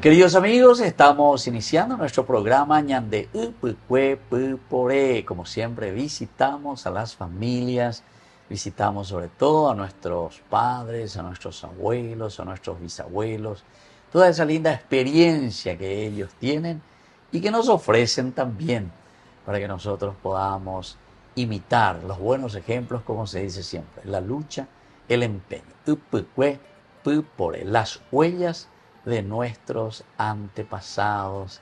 Queridos amigos, estamos iniciando nuestro programa Ñande Upukwe Pupore. Como siempre, visitamos a las familias, visitamos sobre todo a nuestros padres, a nuestros abuelos, a nuestros bisabuelos, toda esa linda experiencia que ellos tienen y que nos ofrecen también para que nosotros podamos imitar los buenos ejemplos, como se dice siempre, la lucha, el empeño. Upukwe Pupore, las huellas de nuestros antepasados,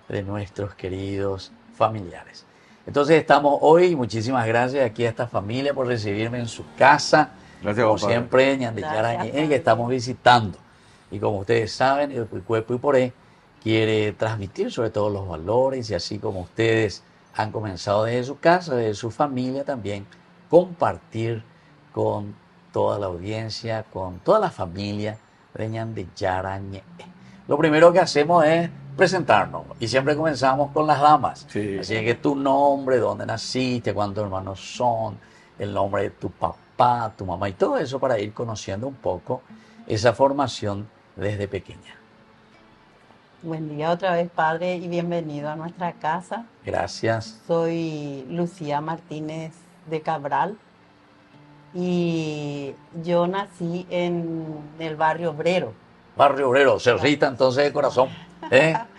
de nuestros queridos familiares. Entonces estamos hoy, muchísimas gracias aquí a esta familia por recibirme en su casa. Gracias, como siempre, Ñande Yarañe, que estamos visitando. Y como ustedes saben, el Upukwe Pupore quiere transmitir sobre todo los valores y así como ustedes han comenzado desde su casa, desde su familia también, compartir con toda la audiencia, con toda la familia de Ñande Yarañe. Lo primero que hacemos es presentarnos y siempre comenzamos con las damas. Sí. Así que tu nombre, dónde naciste, cuántos hermanos son, el nombre de tu papá, tu mamá y todo eso para ir conociendo un poco esa formación desde pequeña. Buen día otra vez, padre, y bienvenido a nuestra casa. Gracias. Soy Lucía Martínez de Cabral y yo nací en el barrio Obrero. Barrio Obrero, Cerrita entonces de corazón,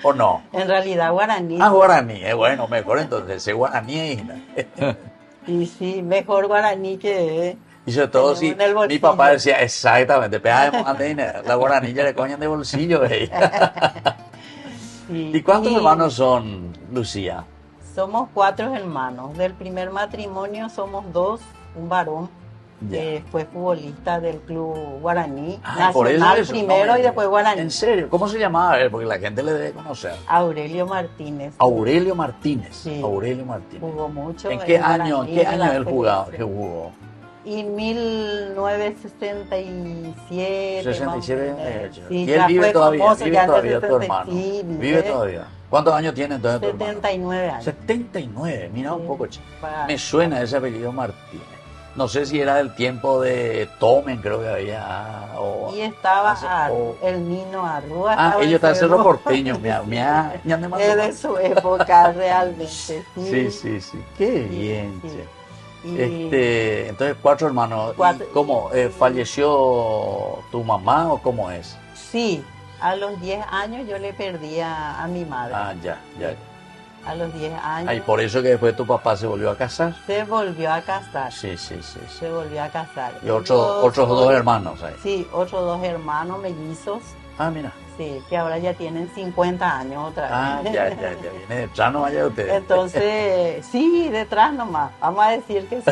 ¿o no? En realidad guaraní. Ah, guaraní, bueno, mejor entonces, ese guaraní. Y sí, mejor guaraní que... Y sobre todo si mi papá decía exactamente, la guaranilla le coñan de bolsillo. Sí, ¿Y cuántos hermanos son, Lucía? Somos 4 hermanos. Del primer matrimonio somos 2, un varón. Que fue futbolista del club guaraní, nacional primero y después guaraní. ¿En serio? ¿Cómo se llamaba? A ver, porque la gente le debe conocer. Aurelio Martínez. Aurelio Martínez. Sí. Aurelio Martínez. Jugó mucho. ¿En qué año él jugaba? ¿Qué jugó? Y 1967. 67. Sí, y él vive todavía, tu hermano. Sí, vive todavía. ¿Cuántos años tiene entonces tu hermano? 79 años. 79, mira un poco. Sí. Me suena ese apellido Martínez. No sé si era del tiempo de Tomen, creo que había. Y estaba el Nino Arrúa. Ellos están Cerro Porteño. Es de su época realmente. Sí. Qué bien. Sí. Entonces, 4 hermanos. ¿Cómo? ¿Falleció tu mamá o cómo es? Sí, a los 10 años yo le perdí a mi madre. Ya. A los 10 años. Y por eso que después tu papá se volvió a casar. Se volvió a casar. Sí. Se volvió a casar. Y otros 2 hermanos ahí. Sí, otros 2 hermanos mellizos. Mira. Sí, que ahora ya tienen 50 años otra vez. Ya viene detrás nomás ya ustedes. Entonces, sí, detrás nomás. Vamos a decir que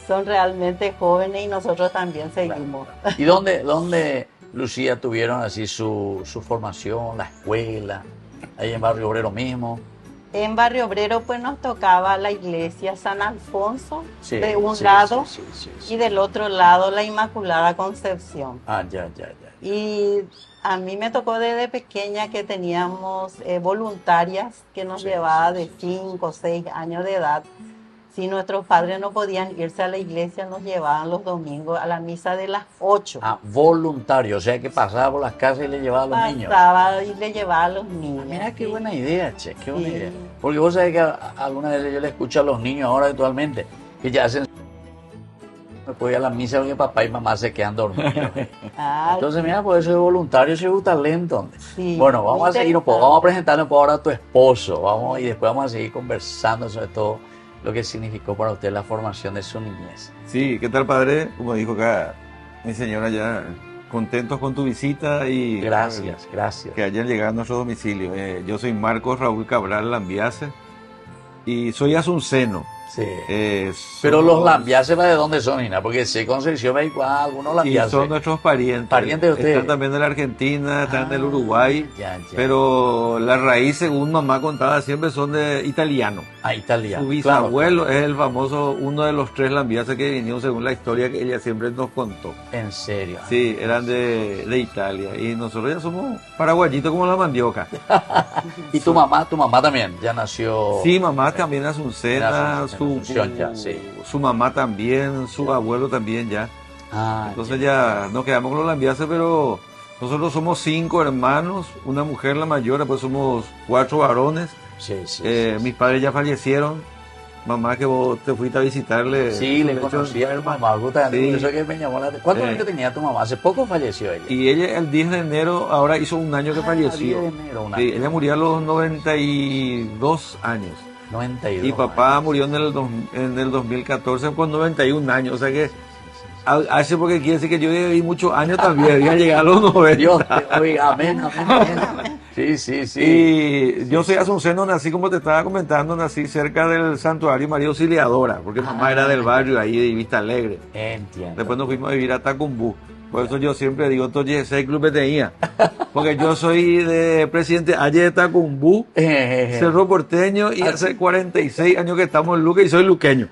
son realmente jóvenes y nosotros también seguimos. Claro. ¿Y dónde, Lucía, tuvieron así su formación, la escuela? Ahí en Barrio Obrero mismo. En Barrio Obrero pues nos tocaba la iglesia San Alfonso de un lado y del otro lado la Inmaculada Concepción. Ya. Y a mí me tocó desde pequeña que teníamos voluntarias que nos llevaban de 5 o 6 años de edad. Si nuestros padres no podían irse a la iglesia, nos llevaban los domingos a la misa de las 8. Voluntario, o sea que pasaba por las casas y le llevaba a los niños. Pasaba y le llevaba a los niños. Mira qué buena idea, qué buena idea. Porque vos sabés que algunas veces yo le escucho a los niños ahora actualmente que ya hacen... Me puedo ir a la misa porque papá y mamá se quedan dormidos. Entonces, mira, por eso es voluntario, ese es un talento. Sí, bueno, vamos a seguir un poco, vamos a presentarle un poco ahora a tu esposo, y después vamos a seguir conversando sobre todo lo que significó para usted la formación de su niñez. Sí, ¿qué tal, padre? Como dijo acá mi señora, ya contentos con tu visita y... Gracias. Que hayan llegado a nuestro domicilio. Yo soy Marcos Raúl Cabral Lambiase y soy asunceno. Sí. Pero los lambiases, ¿de dónde son, Ina? Porque sé Concepción, algunos lambiases. Y son nuestros parientes. Parientes de ustedes. Están también de la Argentina, están del Uruguay. Ya. Pero la raíz, según mamá contaba, siempre son de italiano. Italiano. Su bisabuelo es el famoso, uno de los 3 lambiases que vinieron según la historia que ella siempre nos contó. ¿En serio? Sí, eran de Italia. Y nosotros ya somos paraguayitos como la mandioca. ¿Y tu mamá también ya nació? Sí, mamá también asuncena. Su mamá también, su abuelo también ya. Entonces ya nos quedamos con los lambiases, pero Nosotros somos 5 hermanos, una mujer la mayor, después somos 4 varones. Sí, sí, Mis padres ya fallecieron. Mamá, que vos te fuiste a visitarle. sí, le conocí a mi mamá, justamente, Sí. por eso que me llamó la atención. ¿Cuántos años tenía tu mamá? Hace poco falleció ella. Y ella el 10 de enero, ahora hizo un año que falleció. 10 de enero, un Sí, año. ella murió a los 92 años. 92 Y papá años. murió en el 2014 con 91 años. O sea que hace porque quiere decir que yo viví muchos años también. Debía llegar a los 90. Dios te oiga, amén, amén, amén. Sí, sí, sí. Y yo soy asunceno, nací como te estaba comentando, nací cerca del santuario María Auxiliadora, porque mamá era del barrio ahí de Vista Alegre. Entiendo. Después nos fuimos a vivir a Tacumbú. Por eso yo siempre digo, entonces ese club tenía. Porque yo soy de presidente ayer de Tacumbú, Cerro Porteño, y hace 46 años que estamos en Luque y soy luqueño.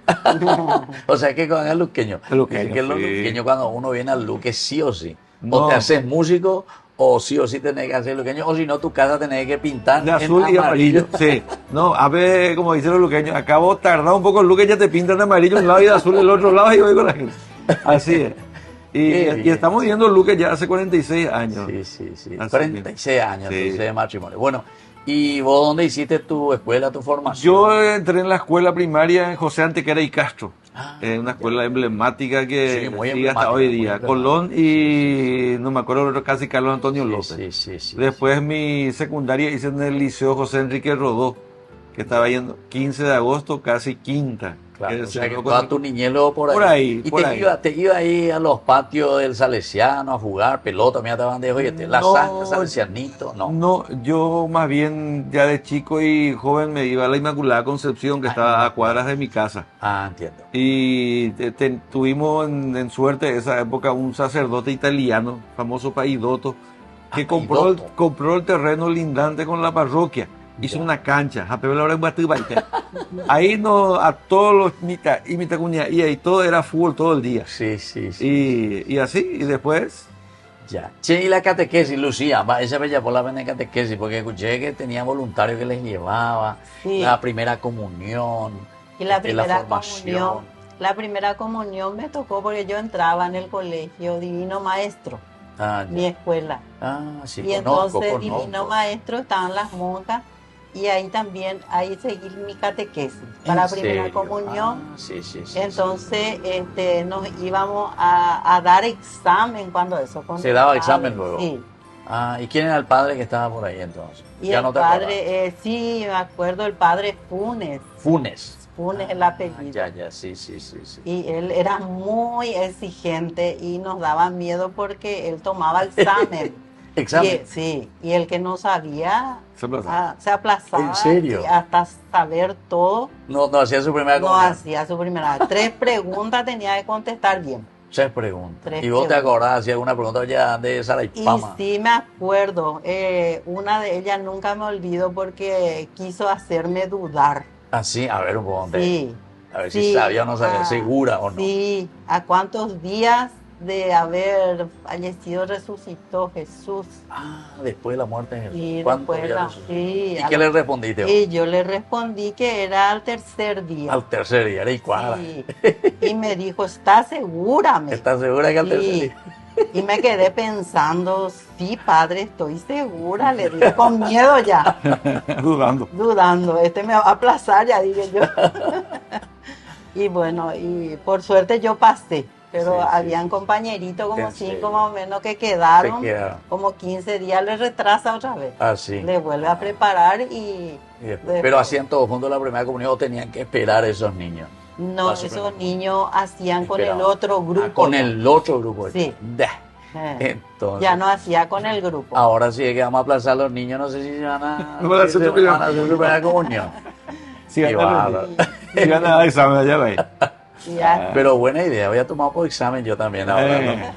O sea que con el luqueño. El luqueño, Dicen que los sí. luqueños, cuando uno viene al Luque, sí o sí. No. O te haces músico, o sí tenés que hacer luqueño, o si no, tu casa tenés que pintar De en azul y amarillo. Sí. No, a ver, como dicen los luqueños, acabo tardar un poco el Luque, ya te pintan de amarillo un lado y de azul el otro lado y voy con la gente. Así es. Qué Y bien. estamos viendo Luque ya hace 46 años. Sí, sí, sí. Así 46 años Sí. entonces, de matrimonio. Bueno, ¿y vos dónde hiciste tu escuela, tu formación? Yo entré en la escuela primaria en José Antequera y Castro. Ah, Una escuela emblemática que Sí, muy sigue hasta emblemática, hoy muy día. emblemática. Colón y no me acuerdo, casi Carlos Antonio López. sí, sí, sí. Después mi secundaria hice en el Liceo José Enrique Rodó, que estaba yendo 15 de agosto, casi quinta. Claro, Que o sea que cerró toda con- tu niñez luego por ahí. Por ahí, Y por te ahí. te iba ahí a los patios del Salesiano a jugar pelota, mira, estaban de oye, la No. sangre, Salesianito, no. No, yo más bien ya de chico y joven me iba a la Inmaculada Concepción, que estaba a cuadras de mi casa. Ah, entiendo. Y tuvimos en suerte esa época un sacerdote italiano, famoso Paidoto, que Ah, compró Paidoto. compró el terreno lindante con la parroquia. Hizo Ya. una cancha, ahí no, a todos los mitad y ahí todo era fútbol todo el día. Sí, sí, sí. Y así, y después, Ya. Che, y la catequesis, Lucía, esa me llamó la pena de catequesis, porque escuché que tenía voluntarios que les llevaba, Sí. la primera comunión, Y la este, primera formación. comunión, la primera comunión me tocó porque yo entraba en el colegio Divino Maestro, Ah, mi ya. escuela. Sí, Y conozco, entonces conozco. Divino Maestro estaban las monjas y ahí también, ahí seguí mi catequesis para la ¿En primera serio? comunión. Sí, sí, sí. Entonces nos íbamos a dar examen cuando eso. cuando Se daba el padre- examen luego. Sí. ¿Y quién era el padre que estaba por ahí entonces? Y Ya el no te acuerdas. padre, sí, me acuerdo, el padre Funes. Funes. Funes el apellido. Ya, sí, sí, sí, sí. Y él era muy exigente y nos daba miedo porque él tomaba examen. Examen. Sí, y el que no sabía se aplazaba. se aplazaba. ¿En serio? Y hasta saber todo, No hacía su primera no comunión. hacía su primera. 3 preguntas tenía que contestar bien. 3 preguntas. Tres ¿Y vos te preguntas. acordás si alguna pregunta ya de Y Saraipama? sí me acuerdo, una de ellas nunca me olvido porque quiso hacerme dudar. Sí, a ver un poco. Sí. A ver Sí, si sabía o no sabía, ah, segura o no. Sí, ¿a cuántos días de haber fallecido resucitó Jesús? Después de la muerte de Jesús. Sí, ¿Cuánto después había la- Jesús? sí, ¿Y a qué la- le respondiste vos? Y yo le respondí que era al tercer día. Al tercer día, era y cuadra. Sí. Y me dijo, ¿estás segura? Me ¿Estás segura que al tercer Sí. día? Y me quedé pensando, sí, padre, estoy segura, le dije con miedo ya, dudando. dudando, me va a aplazar, ya dije yo. Y bueno, y por suerte yo pasé, pero Sí, sí, habían sí. compañeritos como ¿En 5 serio? más o menos que quedaron, Se quedaron. como 15 días, le retrasa otra vez. Sí. Le vuelve a preparar y Y después- después- Pero hacían todos juntos la primera comunión o tenían que esperar esos niños. no, Paso esos primero. niños hacían con el Esperaban. otro grupo. Con el otro grupo. Sí. Da. Eh, Entonces, ya no hacía con el grupo. ahora sí es que vamos a aplazar a los niños, no sé si se van a, No van a hacer si se su primera- van a hacer su primera comunión. Sí, Qué bárbaro. Si van a dar examen, allá va. Ya. Pero buena idea, voy a tomar por examen yo también ahora. ¿no? Eh.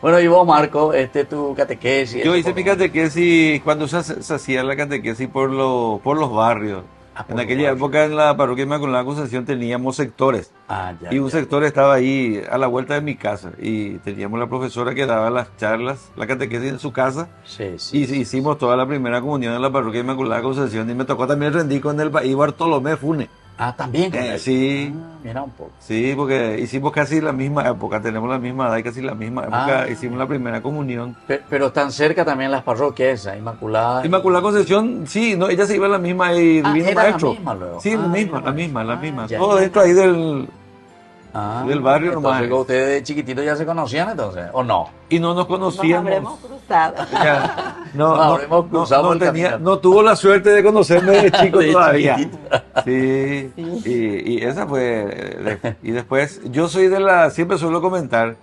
Bueno, y vos, Marco, tu catequesis. Yo este, hice mi catequesis cuando se hacía la catequesis por los barrios. por En los aquella barrios. época en la parroquia Inmaculada Concepción teníamos sectores. Ya, Y un ya. sector estaba ahí a la vuelta de mi casa. Y teníamos la profesora que daba las charlas, la catequesis en su casa. Sí, sí. Y hicimos toda la primera comunión en la parroquia Inmaculada Concepción. Y me tocó también rendir con el país Bartolomé Funes. Ah, también. Sí. Mira un poco. Sí, porque hicimos casi la misma época, tenemos la misma edad y casi la misma época, hicimos la primera comunión. Pero están cerca también las parroquias esa, Inmaculada. Inmaculada Concepción, sí, no, ella se iba a la misma y Divino era Maestro. la misma luego. Sí, la misma. Ya, Todo dentro ahí del barrio nomás. Entonces, ¿ustedes de chiquititos ya se conocían entonces? ¿O no? Y no nos conocíamos. Nos habremos cruzado. Ella habremos cruzado el camino. no tuvo la suerte de conocerme de chico De todavía. chiquitito. Sí, y esa fue. Y después, yo soy siempre suelo comentar,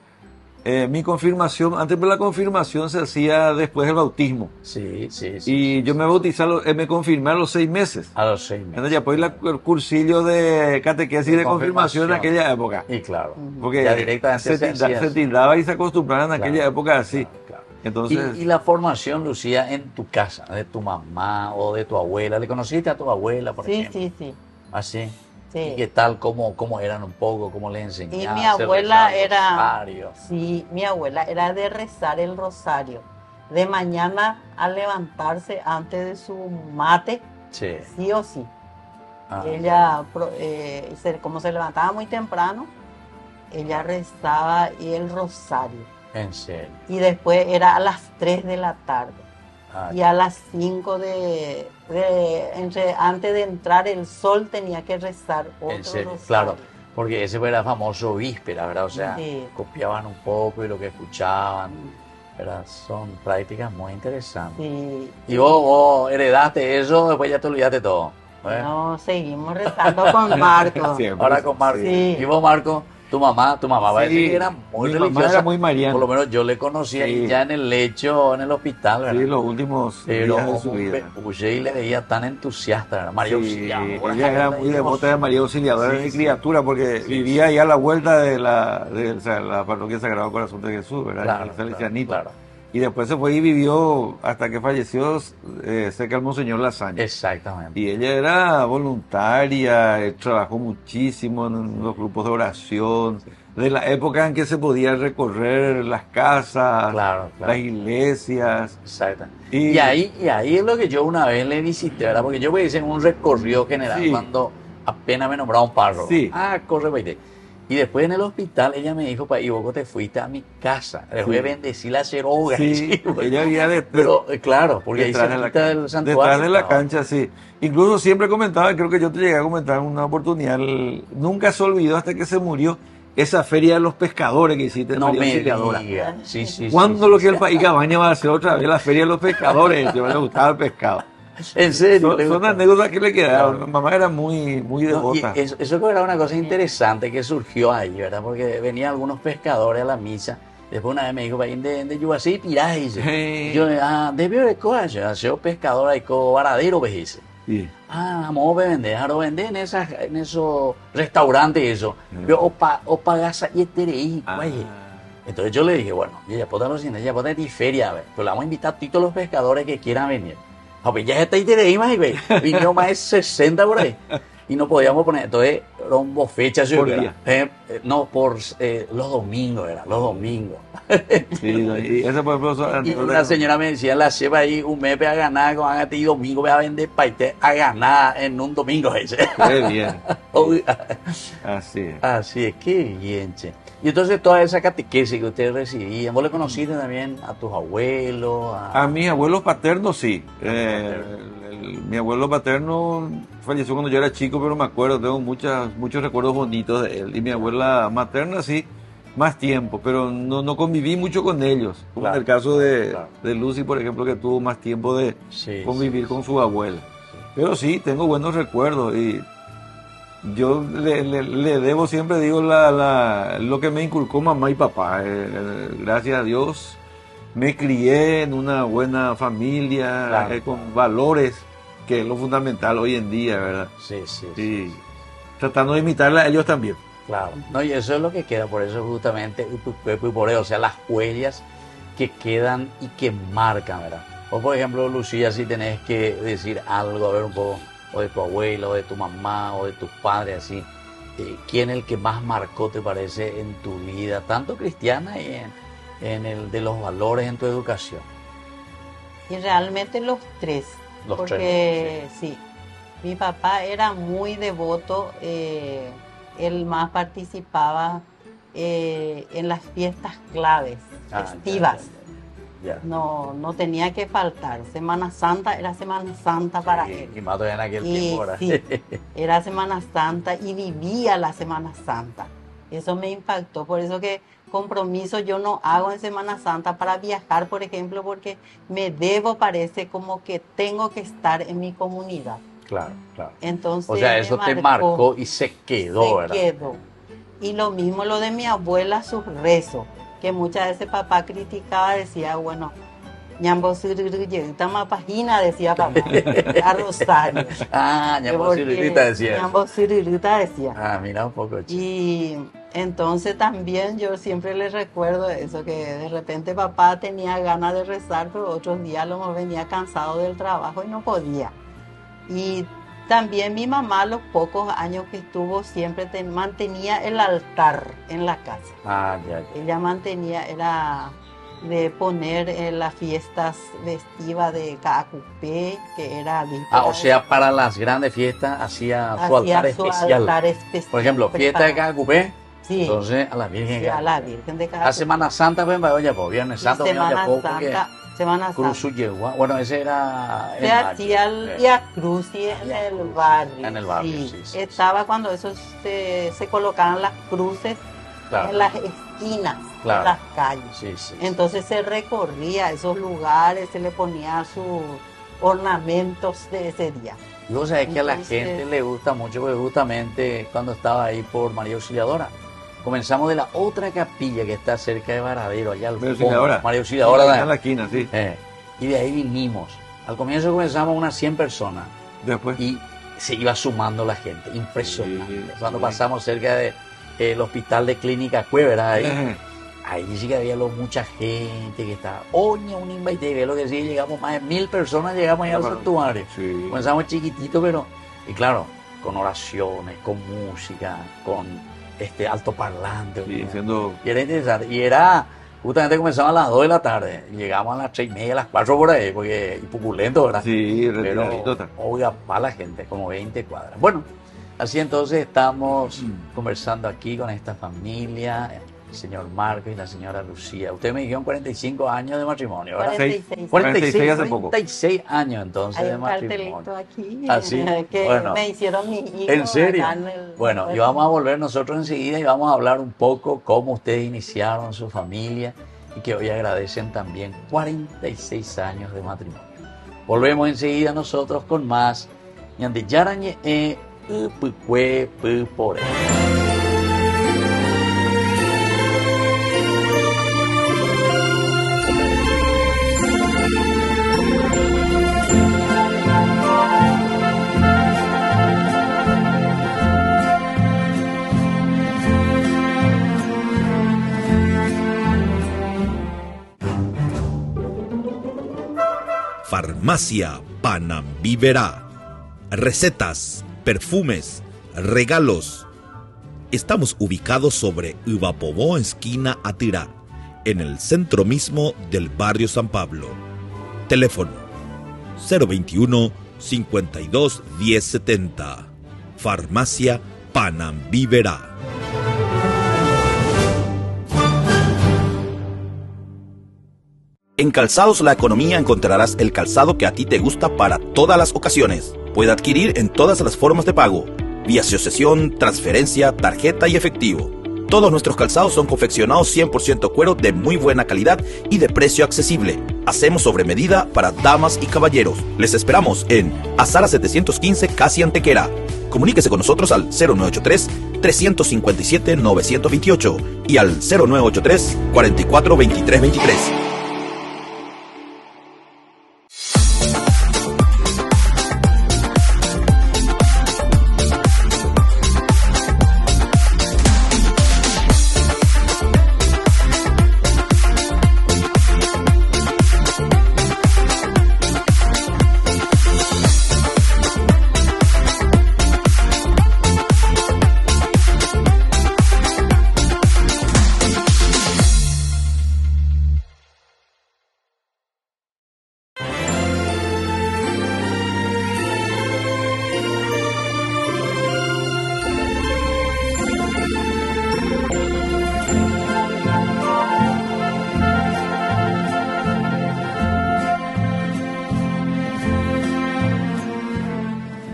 mi confirmación, antes de la confirmación se hacía después del bautismo. Sí. Y yo me bauticé, me confirmé a los 6 meses. A los 6 meses. Entonces ya pues el cursillo de catequesis y de confirmación en aquella época. Y claro. Porque ya directamente se tildaba y se acostumbraba en aquella época así. Claro. Entonces, ¿Y la formación, Lucía, en tu casa, de tu mamá o de tu abuela? ¿Le conociste a tu abuela, por ejemplo? Sí. ¿Así? Sí. ¿Y qué tal? ¿Cómo eran un poco? ¿Cómo le enseñaban? Y mi abuela era... Rosario? Sí, mi abuela era de rezar el rosario. De mañana al levantarse antes de su mate, sí o sí. Ella, como se levantaba muy temprano, ella rezaba el rosario. ¿En serio? Y después era a las 3 de la tarde. Y a las 5 antes de entrar el sol tenía que rezar otro rosario. Claro, porque ese era famoso víspera, ¿verdad? O sea, copiaban un poco y lo que escuchaban, ¿verdad? Son prácticas muy interesantes. Sí. ¿Y vos heredaste eso, después ya te olvidaste todo? No, seguimos rezando con Marco. Ahora con Marco. Sí. ¿Y vos, Marco? Tu mamá va a decir que era muy religiosa. Mamá era muy mariana. Por lo menos yo le conocía ya en el lecho, en el hospital, ¿verdad? Sí, los últimos días de su vida. Y le veía tan entusiasta, ¿verdad? María Auxiliadora. Ella era muy devota de María Auxiliadora de criatura, porque vivía ahí a la vuelta de la parroquia Sagrado Corazón de Jesús, ¿verdad? Claro, Salesianito. claro. Y después se fue y vivió hasta que falleció cerca del Monseñor Lasaña. Exactamente. Y ella era voluntaria, trabajó muchísimo en los grupos de oración, de la época en que se podía recorrer las casas, las iglesias. Exactamente. Y ahí es lo que yo una vez le visité, ¿verdad? Porque yo hice un recorrido general cuando apenas me nombraba un párroco. Corre, baile. Y después en el hospital ella me dijo, y vos te fuiste a mi casa, les voy a bendecir la ceroga. Sí, ella había pero claro, porque ahí cerquita del santuario. Detrás de la cancha, sí. Incluso siempre comentaba, creo que yo te llegué a comentar en una oportunidad, nunca se olvidó hasta que se murió esa feria de los pescadores que hiciste. No me digas. Sí. ¿Cuándo lo que el país Cabaña va a hacer otra vez la feria de los pescadores? Yo le gustaba el pescado. ¿En serio? Son anécdotas que le quedaron. Claro. Mamá era muy devota. Y eso era una cosa interesante que surgió ahí, ¿verdad? Porque venían algunos pescadores a la misa. Después una vez me dijo, de Yubasí Pirá, dice. Yo, debió de coger, hacer pescador ahí con varadero, dice. Sí. Vamos a vender en esos restaurantes y eso. Pero o pagas y tereí, Entonces yo le dije, bueno, ya podemos ir feria, a ver. Pero le vamos a invitar a todos los pescadores que quieran venir. Ya está ahí tereí, más, güey. Vinieron más de 60 por ahí. Y no podíamos poner, entonces, rombo fechas. ¿Por día? No, por los domingos, los domingos. Sí, y eso por ejemplo... Y una señora me decía, la lleva ahí un mes a ganar, con hágate y domingo voy a vender paité a ganar en un domingo ese. Qué bien. Así es. Así es, qué bien, che. Y entonces toda esa catequesis que ustedes recibían, ¿vos le conociste también a tus abuelos? A mis abuelos paternos, sí. Mi abuelo paterno falleció cuando yo era chico, pero me acuerdo, tengo muchos recuerdos bonitos de él. Y mi abuela materna, sí, más tiempo, pero no conviví mucho con ellos. Como en el caso de Lucy, por ejemplo, que tuvo más tiempo de convivir con su abuela. Pero sí, tengo buenos recuerdos y yo le debo, siempre digo, lo que me inculcó mamá y papá. Gracias a Dios me crié en una buena familia, con valores, que es lo fundamental hoy en día, ¿verdad? Sí. Tratando de imitarla a ellos también. Claro. No, y eso es lo que queda, por eso justamente, o sea, las huellas que quedan y que marcan, ¿verdad? O por ejemplo, Lucía, si tenés que decir algo, a ver un poco, o de tu abuela, o de tu mamá, o de tus padres, así, ¿quién es el que más marcó, te parece, en tu vida, tanto cristiana y en el de los valores en tu educación? Y realmente los tres. Los porque tres, sí, Mi papá era muy devoto, él más participaba en las fiestas claves, festivas. Ya. No tenía que faltar. Semana Santa era Semana Santa para él. Y más todavía en aquel tiempo. Sí, era Semana Santa y vivía la Semana Santa. Eso me impactó. Por eso que compromiso yo no hago en Semana Santa para viajar, por ejemplo, porque parece como que tengo que estar en mi comunidad. Claro, claro. Entonces, o sea, eso te marcó y se quedó, ¿verdad? Se quedó. Y lo mismo lo de mi abuela, sus rezos, que muchas veces papá criticaba, decía, bueno, ñambo sururuyeta más página, decía papá, a Rosario. Ñambo sururita decía. Ñambo sururita decía. Mira un poco, chico. Y entonces también yo siempre le recuerdo eso, que de repente papá tenía ganas de rezar, pero otros días a lo mejor venía cansado del trabajo y no podía. Y también mi mamá, los pocos años que estuvo, siempre mantenía el altar en la casa. Ya. Ella mantenía, era de poner en las fiestas festivas de Caacupé, que era... o sea, para las grandes fiestas hacía su altar especial. Por ejemplo, fiesta de Caacupé, sí. Entonces a la Virgen. Sí, a la Virgen de Caacupé. A Semana Santa, pues, Viernes Santo, Semana Santa. Cruz Yegua. Bueno, ese era... Se hacía el Via Crucis en el barrio. En el barrio, sí. Estaba cuando esos se colocaban las cruces, claro, en las esquinas, claro, de las calles. Sí. Entonces se recorría esos lugares, se le ponía sus ornamentos de ese día. Y vos sabés que a la gente le gusta mucho, porque justamente cuando estaba ahí por María Auxiliadora, comenzamos de la otra capilla que está cerca de Varadero, allá al fondo. María Auxiliadora. En la esquina, sí. Y de ahí vinimos. Al comienzo comenzamos unas 100 personas. Después. Y se iba sumando la gente. Impresionante. Sí, cuando pasamos cerca del hospital de Clínica Cuevera, ahí sí que había mucha gente que estaba. Oña, un invite, ve lo que sí, llegamos más de 1000 personas, llegamos allá al santuario. Sí. Comenzamos chiquitito, pero, y claro, con oraciones, con música, con altoparlante. Sí, y era interesante. Y justamente comenzaba a las 2 de la tarde. Llegamos a las 3:30, a las 4 por ahí, porque y pupulento, ¿verdad? Sí, pero oiga, para la gente, como 20 cuadras. Bueno, así entonces estamos conversando aquí con esta familia, el señor Marcos y la señora Lucía. Ustedes me dijeron 45 años de matrimonio, ¿verdad? 46 hace poco. 46 años entonces de matrimonio. Hay un cartelito aquí que bueno, me hicieron mis hijos. ¿En serio? Bueno, y vamos a volver nosotros enseguida y vamos a hablar un poco cómo ustedes iniciaron su familia y que hoy agradecen también 46 años de matrimonio. Volvemos enseguida nosotros con más ñande yarañe pue pore. Farmacia Panambiverá. Recetas, perfumes, regalos. Estamos ubicados sobre Ivapobó, esquina Atirá, en el centro mismo del barrio San Pablo. Teléfono 021 52 1070. Farmacia Panambiverá. En Calzados La Economía encontrarás el calzado que a ti te gusta para todas las ocasiones. Puede adquirir en todas las formas de pago, vía asociación, transferencia, tarjeta y efectivo. Todos nuestros calzados son confeccionados 100% cuero de muy buena calidad y de precio accesible. Hacemos sobre medida para damas y caballeros. Les esperamos en Azara 715, casi Antequera. Comuníquese con nosotros al 0983-357-928 y al 0983-442323.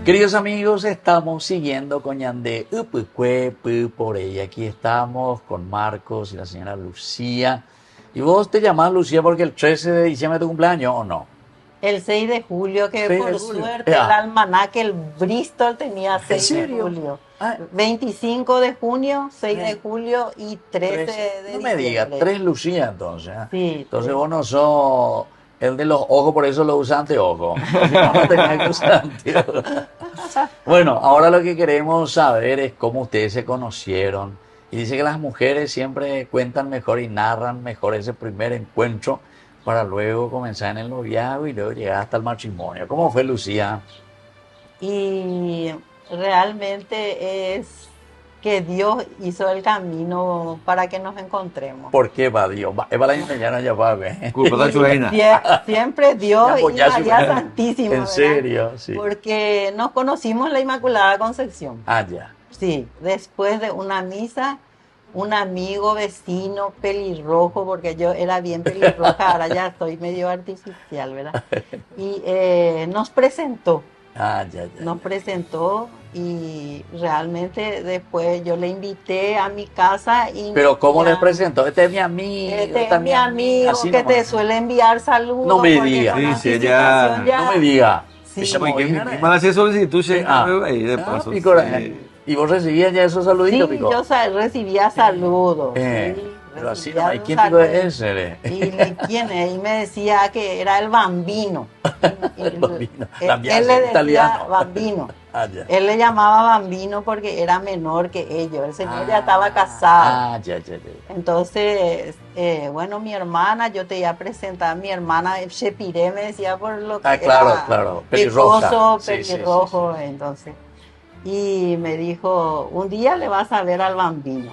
Queridos amigos, estamos siguiendo con Ñande Upukwe por ella. Aquí estamos con Marcos y la señora Lucía. ¿Y vos te llamás Lucía porque el 13 de diciembre es tu cumpleaños o no? El 6 de julio, que 6 por de julio. suerte el almanaque, el Bristol tenía 6 de serio? julio. Ah. 25 de junio, 6 de julio y 13 de diciembre. No me digas, 3 Lucía entonces. Sí. Entonces vos no sos el de los ojos, por eso lo usa anteojos. No tenía que usar anteojos. Bueno, ahora lo que queremos saber es cómo ustedes se conocieron. Y dice que las mujeres siempre cuentan mejor y narran mejor ese primer encuentro para luego comenzar en el noviazgo y luego llegar hasta el matrimonio. ¿Cómo fue, Lucía? Y realmente es que Dios hizo el camino para que nos encontremos. ¿Por qué va Dios? Es para la mañana ya va, Culpa de su reina. Siempre Dios Ya, pues, y ya María su- Santísima. ¿En ¿verdad? serio? Sí. Porque nos conocimos en la Inmaculada Concepción. Ah, ya. Sí, después de una misa, un amigo vecino pelirrojo, porque yo era bien pelirroja, ahora ya estoy medio artificial, ¿verdad? Y nos presentó. Ah, ya. Nos presentó y realmente después yo le invité a mi casa y... Pero ¿cómo ya, les presentó? Este es mi amigo. Este esta es mi amigo así que nomás. te suele enviar saludos. No me porque diga. con Sí, sí, ella- anticipación ya- No me diga. Sí. Esa Porque movida, mi mala hacía solicitud, Sí, ahí de ah, paso. Pico, sí. ¿Y vos recibías ya esos saluditos, Sí, Pico? yo recibía saludos. Sí, Pero así recibía no hay. los ¿Quién Pico saludos. es ese? ¿Quién es? Y me decía que era el Bambino. El Bambino. Él También le es decía italiano. Bambino. Ah, ya. Él le llamaba Bambino porque era menor que ellos. El señor ya estaba casado. Ah, ya. Entonces, bueno, mi hermana, yo te iba a presentar a mi hermana Shepiré, me decía por lo que claro, era pelirroja. pecoso, Sí, sí, pelirrojo, entonces. Y me dijo, un día le vas a ver al Bambino.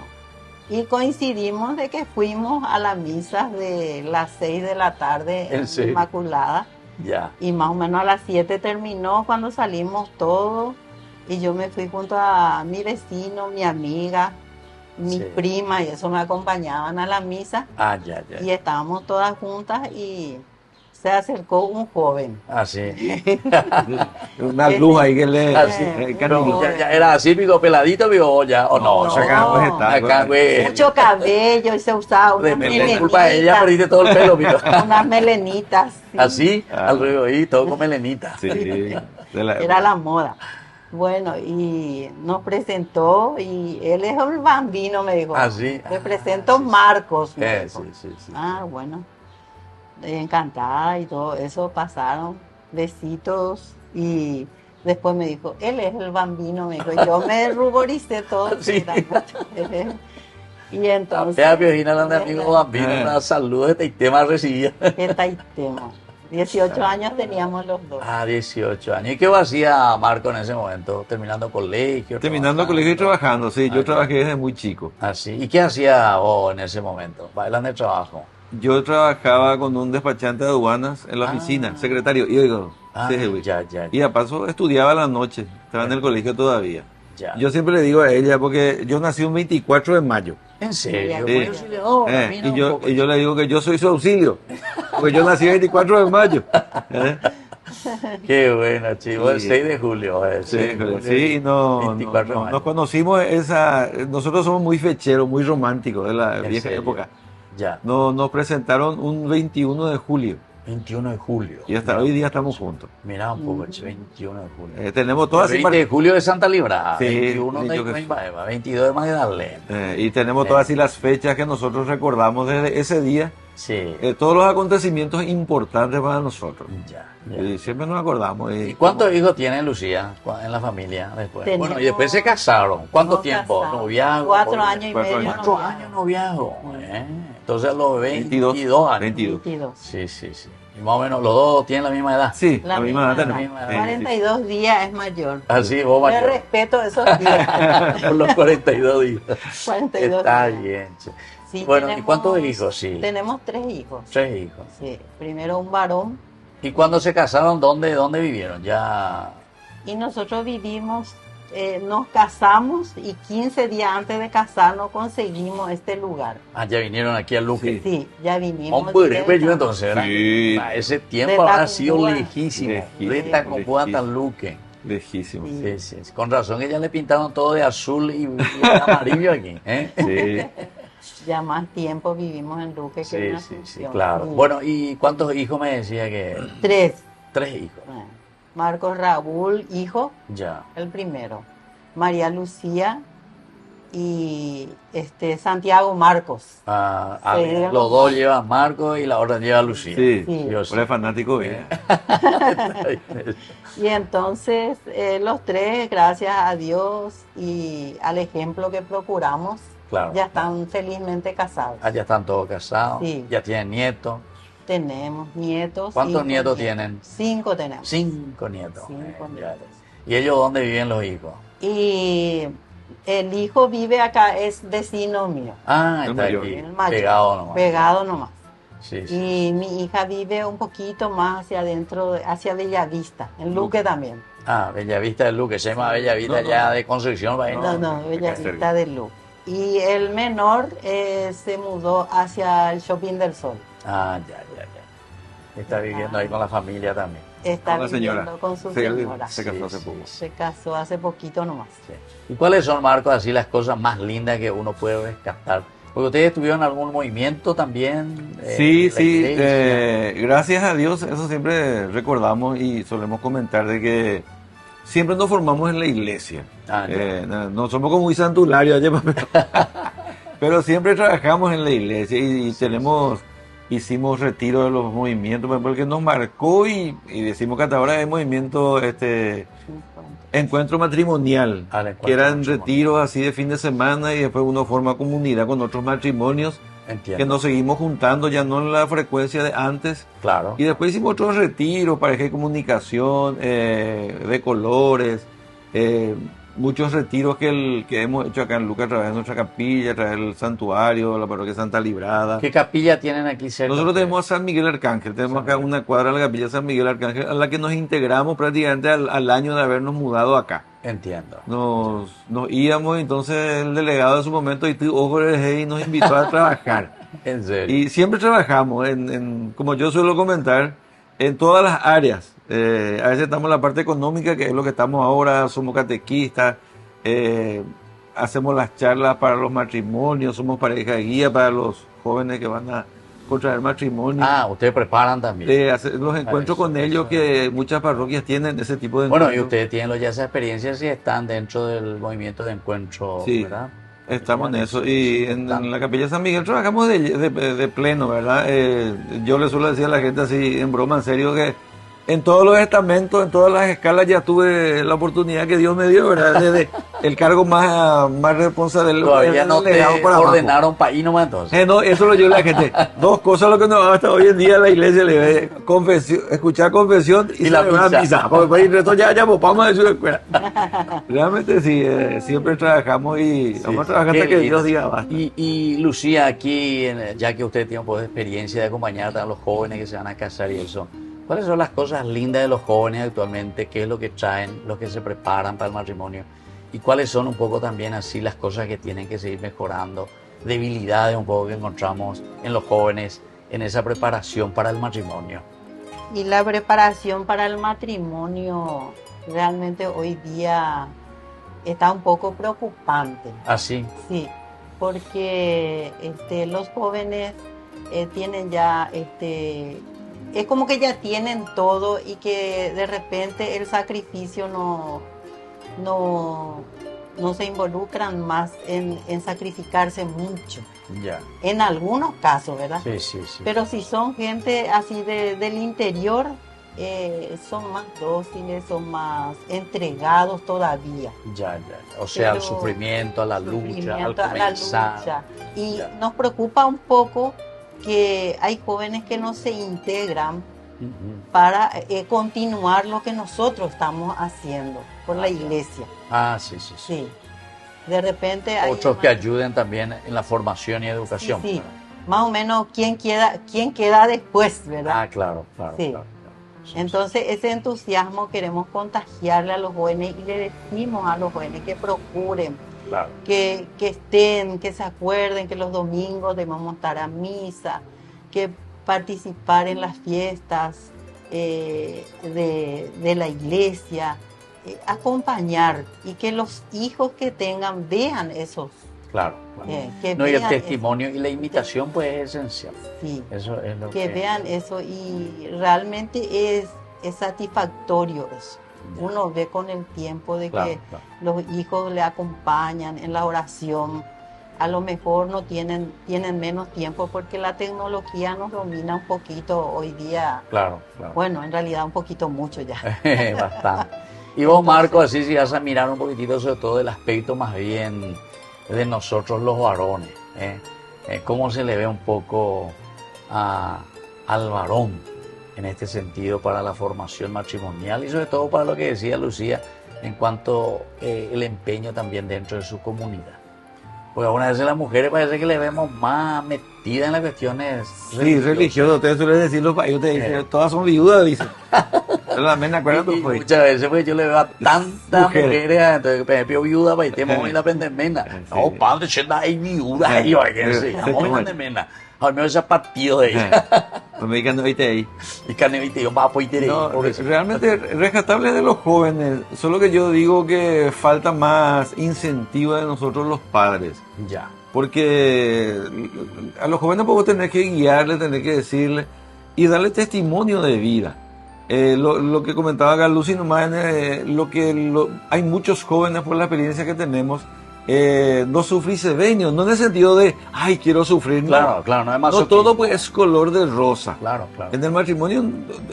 Y coincidimos de que fuimos a la misa de las 6 de la tarde ¿En en serio? Inmaculada. Ya. Y más o menos a las 7 terminó cuando salimos todos. Y yo me fui junto a mi vecino, mi amiga, mi Sí. prima, y eso me acompañaban a la misa. Ah, ya. Y estábamos todas juntas y se acercó un joven. Ah, sí. Una luz ahí que le... Ah, sí. canillo. Pero ya era así, Pico, peladito, Pico, o ya, o no. No, acá pues está. Acá, güey. Mucho cabello y se usaba unas De culpa de ella, melenitas. perdiste todo el pelo, Pico. Unas melenitas. sí. Así, Ah. al revés, y todo con melenita. Sí, de Era la moda. Bueno, y nos presentó y él es el Bambino, me dijo. Ah, sí. Le presento Marcos. me Sí, dijo. sí. Ah, bueno. Encantada y todo eso pasaron. Besitos y después me dijo, él es el Bambino, me dijo. Yo me ruboricé todo. Sí. Y entonces... Ya, Piojina, hablando de amigo Bambino, una salud de este tema recibía. ¿Qué taitemo? 18 años teníamos los dos. Ah, 18 años. ¿Y qué hacía Marco en ese momento? ¿Terminando colegio? Terminando colegio y trabajando, sí. Ah, Yo ya. trabajé desde muy chico. Ah, sí. ¿Y qué hacía vos en ese momento? Bailando de trabajo. Yo trabajaba con un despachante de aduanas en la Ah. oficina, secretario. Y digo, Ah, sí, güey. ya. Y a paso estudiaba a la noche, estaba en el colegio todavía. Ya. Yo siempre le digo a ella, porque yo nací un 24 de mayo. ¿En serio? Sí. Bueno, sí, no, a mí no, Y yo, poco. y yo le digo que yo soy su auxilio, porque yo nací el 24 de mayo. ¿Eh? Qué bueno, chico. El Sí. 6 de julio. Sí, no, 24 de mayo. nos conocimos nosotros somos muy fecheros, muy románticos de la ¿En vieja serio? época. Ya. Nos presentaron un 21 de julio 21 de julio. y hasta hoy día estamos juntos. Mira un poco, 21 de julio. Tenemos todas 20 de julio de Santa Librada, Sí, 21 de yo que- Coimbaeva, 22 de Magdalena. y tenemos todas así las fechas que nosotros recordamos desde ese día, Sí, todos los acontecimientos importantes para nosotros. ya. Y siempre nos acordamos. ¿Y cuántos hijos tiene Lucía en la familia después? Tenemos- Bueno, y después se casaron. ¿Cuánto Nos tiempo? casamos. ¿Noviazgo? 4 años y 4 medio. años. 4 noviazgo. años noviazgo. Entonces a los 22 años. 22. 22. Sí. Y más o menos los dos tienen la misma edad. Sí, La la misma edad misma tenemos. edad. Sí, 42 días es mayor. Así, vos Le mayor. respeto esos días. Por los 42 días. 42 Está días. bien. Che. Sí, Bueno, ¿y tenemos- cuántos hijos? Sí. Tenemos 3 hijos. 3 hijos. Sí, primero un varón ¿Y cuando se casaron, dónde vivieron? Ya. y nosotros vivimos, nos casamos y 15 días antes de casarnos conseguimos este lugar. Ah, ya vinieron aquí a Luque. Sí, ya vinimos. Hombre, de- bello entonces, ¿verdad? Sí. A ese De tiempo habrá sido Tacubá. lejísimo. Lejísimo, De Tacubá hasta lejísimo. Luque. Lejísimo. Sí, sí. Con razón que ya le pintaron todo de azul y amarillo aquí. Sí. Ya más tiempo vivimos en Luque que en Sí, Asunción. claro. Bueno, ¿y cuántos hijos me decía que? 3. 3 hijos. Bueno, Marcos Raúl, hijo, Ya. el primero. María Lucía y Santiago Marcos. Sí, Los dos llevan Marco y la otra lleva Lucía. Sí, Sí. Yo sí. eres fanático bien. Y entonces los 3, gracias a Dios y al ejemplo que procuramos, Claro. ya están felizmente casados. Ya están todos casados, Sí. ya tienen nietos. Tenemos nietos. ¿Cuántos 5 nietos tienen? 5 tenemos. 5 nietos. 5 Ya. nietos. ¿Y ellos dónde viven los hijos? Y el hijo vive acá, es vecino mío. Está mayor. aquí, El mayor, pegado nomás. Pegado nomás. Sí, sí. Y mi hija vive un poquito más hacia adentro, hacia Bellavista, en Luque también. Bellavista del Luque, se llama Bellavista ya de Concepción. ¿Va? No, Bellavista del Luque. Y el menor se mudó hacia el Shopping del Sol. Ya. Está viviendo ahí con la familia también. Está Con la señora. viviendo con su Se señora. casó hace Sí, poco. Se casó hace poquito nomás. Sí. ¿Y cuáles son, Marcos, así las cosas más lindas que uno puede rescatar? Porque ustedes tuvieron algún movimiento también. Sí, de la sí, iglesia. gracias a Dios, eso siempre recordamos y solemos comentar de que siempre nos formamos en la iglesia. Ya. No somos como muy santularios, pero siempre trabajamos en la iglesia y hicimos retiro de los movimientos, por ejemplo, el que nos marcó y decimos que hasta ahora es movimiento encuentro matrimonial, El encuentro que eran matrimonial. retiros así de fin de semana y después uno forma comunidad con otros matrimonios Entiendo. que nos seguimos juntando, ya no en la frecuencia de antes. Claro. Y después hicimos otros retiros, pareja de comunicación, de colores, muchos retiros que hemos hecho acá en Luque a través de nuestra capilla, a través del santuario, la parroquia Santa Librada. ¿Qué capilla tienen aquí cerca? Nosotros tenemos a San Miguel Arcángel, tenemos acá una cuadra de la capilla San Miguel Arcángel, a la que nos integramos prácticamente al año de habernos mudado acá. Entiendo. Nos íbamos, entonces el delegado de su momento, y nos invitó a trabajar. En serio. Y siempre trabajamos, como yo suelo comentar, en todas las áreas. A veces estamos en la parte económica, que es lo que estamos ahora, somos catequistas, hacemos las charlas para los matrimonios, somos pareja de guía para los jóvenes que van a contraer matrimonio. Ustedes preparan también. Hacer los encuentros con ellos, que muchas parroquias tienen ese tipo de Bueno, y encuentros. ustedes tienen ya esa experiencia si están dentro del movimiento de encuentro, Sí. ¿verdad? Estamos en eso, y en la capilla San Miguel trabajamos de pleno, ¿verdad? Yo le suelo decir a la gente así, en broma, en serio, que en todos los estamentos, en todas las escalas ya tuve la oportunidad que Dios me dio, ¿verdad? Desde el cargo más responsable. Todavía no te delegado para abajo. ordenaron para ir nomás entonces. No, eso lo yo a la gente. Dos cosas lo que nos va hasta hoy en día a la iglesia, le ve escuchar confesión y la celebrar misa. Porque pues, el resto ya vamos a decir escuela. Realmente sí, siempre trabajamos y vamos a trabajar Qué hasta que lindo. Dios diga basta. Y Lucía, aquí, ya que usted tiene un poco de experiencia de acompañar a los jóvenes que se van a casar y eso, ¿cuáles son las cosas lindas de los jóvenes actualmente? ¿Qué es lo que traen, los que se preparan para el matrimonio? ¿Y cuáles son un poco también así las cosas que tienen que seguir mejorando? Debilidades un poco que encontramos en los jóvenes en esa preparación para el matrimonio. Y la preparación para el matrimonio realmente hoy día está un poco preocupante. Así. Sí, porque los jóvenes tienen ya, es como que ya tienen todo y que de repente el sacrificio no se involucran más en sacrificarse mucho. Ya. En algunos casos, ¿verdad? Sí. Pero si son gente así del interior, son más dóciles, son más entregados todavía. Ya. O sea, al Pero sufrimiento, a la lucha, al sufrimiento, a la comenzar. lucha. Y Ya. nos preocupa un poco que hay jóvenes que no se integran Ujú. para continuar lo que nosotros estamos haciendo por la iglesia. Sí. Sí. De repente hay Otros que ayuden también en la formación y educación. Sí. Más o menos quién queda después, ¿verdad? Claro. Sí. claro. Entonces ese entusiasmo queremos contagiarle a los jóvenes y le decimos a los jóvenes que procuren, Claro. que estén, que se acuerden que los domingos debemos estar a misa, que participar en las fiestas de la iglesia, acompañar y que los hijos que tengan vean esos. Claro, claro. Que No, y el vean testimonio y la imitación pues es esencial. Sí, eso es lo que vean eso y realmente es satisfactorio eso. Uno ve con el tiempo de que los hijos le acompañan en la oración. A lo mejor no tienen menos tiempo porque la tecnología nos domina un poquito hoy día. Claro, claro. Bueno, en realidad un poquito mucho ya. Bastante. Y vos, Marco, así si vas a mirar un poquitito sobre todo el aspecto más bien de nosotros los varones, cómo se le ve un poco al varón en este sentido para la formación matrimonial y sobre todo para lo que decía Lucía en cuanto el empeño también dentro de su comunidad. Porque algunas veces las mujeres parece que le vemos más metidas en las cuestiones religiosas. Ustedes suelen decir, los países te dicen, todas son viudas, dicen. Muchas veces pues, yo le veo a tantas mujeres, entonces me pido viuda para irte a la prendemena. No, padre, hay viudas ahí, vamos a prendemena. Al menos ese partido de ella. Realmente rescatable de los jóvenes, solo que yo digo que falta más incentivo de nosotros los padres. Ya. Porque a los jóvenes podemos tener que guiarles, tener que decirles y darle testimonio de vida. Lo que comentaba Galusi nomás, hay muchos jóvenes por la experiencia que tenemos. No sufricebeños, no en el sentido de, ay, quiero sufrir. Claro, claro, no es más. No todo pues es color de rosa. Claro, claro. En el matrimonio,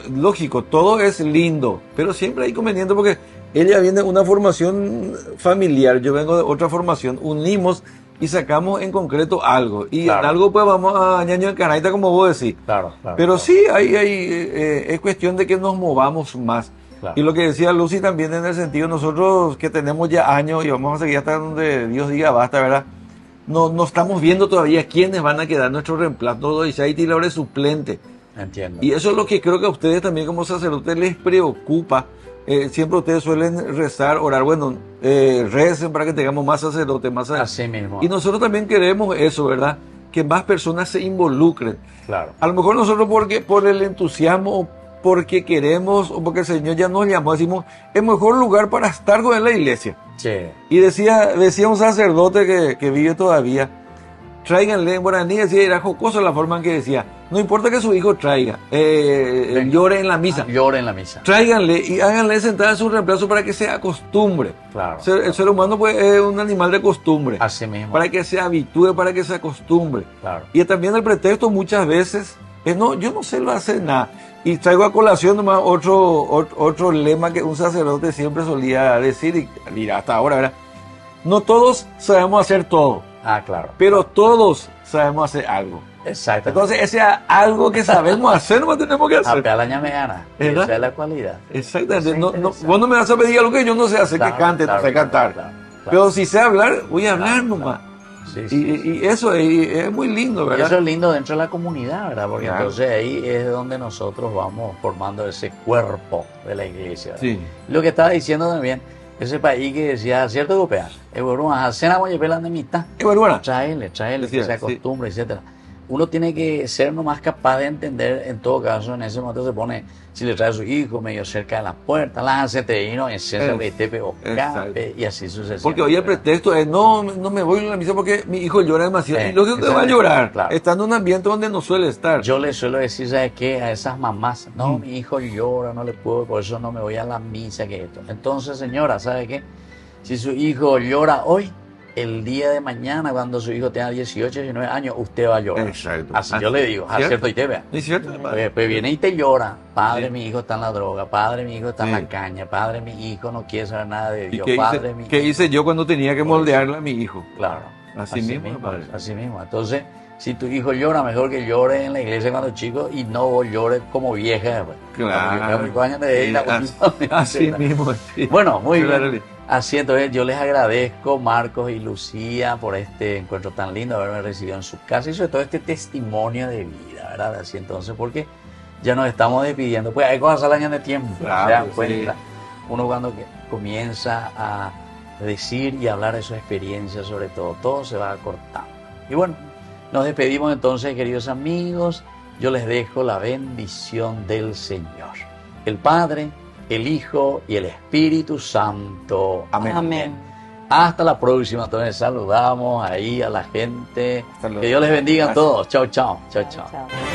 lógico, todo es lindo, pero siempre hay inconvenientes porque ella viene de una formación familiar, yo vengo de otra formación, unimos y sacamos en concreto algo. Y en algo pues vamos a ñaño en canaita, como vos decís. Claro, claro. Pero sí, es cuestión de que nos movamos más. Claro. Y lo que decía Lucy también en el sentido, nosotros que tenemos ya años y vamos a seguir hasta donde Dios diga basta, ¿verdad? No estamos viendo todavía quiénes van a quedar nuestros reemplazos y hay tiradores suplentes. Entiendo. Y eso es lo que creo que a ustedes también como sacerdotes les preocupa. Siempre ustedes suelen rezar, orar, recen para que tengamos más sacerdotes, más sacerdotes. Así mismo. Y nosotros también queremos eso, ¿verdad? Que más personas se involucren. Claro. A lo mejor nosotros por el entusiasmo, porque queremos o porque el Señor ya nos llamó, decimos, el mejor lugar para estar en la iglesia. Sí. Y decía un sacerdote que vive todavía, tráiganle en guaraní, decía, era jocoso la forma en que decía, no importa que su hijo traiga, llore en la misa. Llore en la misa. Tráiganle y háganle sentar a su reemplazo para que se acostumbre. Claro. El ser humano pues, es un animal de costumbre. Así mismo. Para que se habitúe, para que se acostumbre. Claro. Y también el pretexto muchas veces es, no, yo no sé lo hacer nada. Y traigo a colación nomás otro lema que un sacerdote siempre solía decir, y mira, hasta ahora, ¿verdad? No todos sabemos hacer todo. Ah, claro. Pero todos sabemos hacer algo. Exacto. Entonces, ese algo que sabemos hacer, no tenemos que hacer. A la ñameana. Esa es la cualidad. Exactamente. Vos no me vas a pedir algo que yo no sé hacer, que cante, no sé cantar. Claro. Pero si sé hablar, voy a hablar nomás. Sí, y eso es muy lindo, ¿verdad? Y eso es lindo dentro de la comunidad, ¿verdad? Porque entonces ahí es donde nosotros vamos formando ese cuerpo de la iglesia. Sí. Lo que estaba diciendo también, ese país que decía, ¿cierto, europea? Es bueno, hacer agua y pelan de mitad. Es bueno. Traerle, que se acostumbre, etcétera. Uno tiene que ser nomás capaz de entender, en todo caso, en ese momento se pone, si le trae a su hijo medio cerca de la puerta, lájase teíno, en César, y así sucesivamente. Porque hoy el pretexto es, no me voy a la misa porque mi hijo llora demasiado. Y lógico que va a llorar, claro. Está en un ambiente donde no suele estar. Yo le suelo decir, ¿sabes qué? A esas mamás, no, mi hijo llora, no le puedo, por eso no me voy a la misa, que esto. Entonces, señora, ¿sabe qué? Si su hijo llora hoy, el día de mañana, cuando su hijo tenga 18, 19 años, usted va a llorar. Exacto. Así yo le digo, ¿cierto? Y te vea. ¿Es cierto? Pues viene y te llora. Padre, mi hijo está en la droga. Padre, mi hijo está en la caña. Padre, mi hijo no quiere saber nada de Dios. ¿Qué hice yo cuando tenía que moldearle a mi hijo? Claro. Así mismo, padre. Así mismo. Entonces, si tu hijo llora, mejor que llore en la iglesia cuando chico y no llore como vieja. Claro. Así mismo. Sí. Bueno, muy bien. Así entonces yo les agradezco, Marcos y Lucía, por este encuentro tan lindo, haberme recibido en su casa y sobre todo este testimonio de vida, ¿verdad? Así entonces, porque ya nos estamos despidiendo. Pues hay cosas al año de tiempo, claro, se dan cuenta. Uno cuando comienza a decir y hablar de su experiencia, sobre todo se va acortando. Y bueno, nos despedimos entonces, queridos amigos. Yo les dejo la bendición del Señor. El Padre, el Hijo y el Espíritu Santo. Amén. Amén. Hasta la próxima. Entonces saludamos ahí a la gente. Hasta luego. Que Dios les bendiga a Gracias. todos. Chao, chao. Chao, chao. Chao.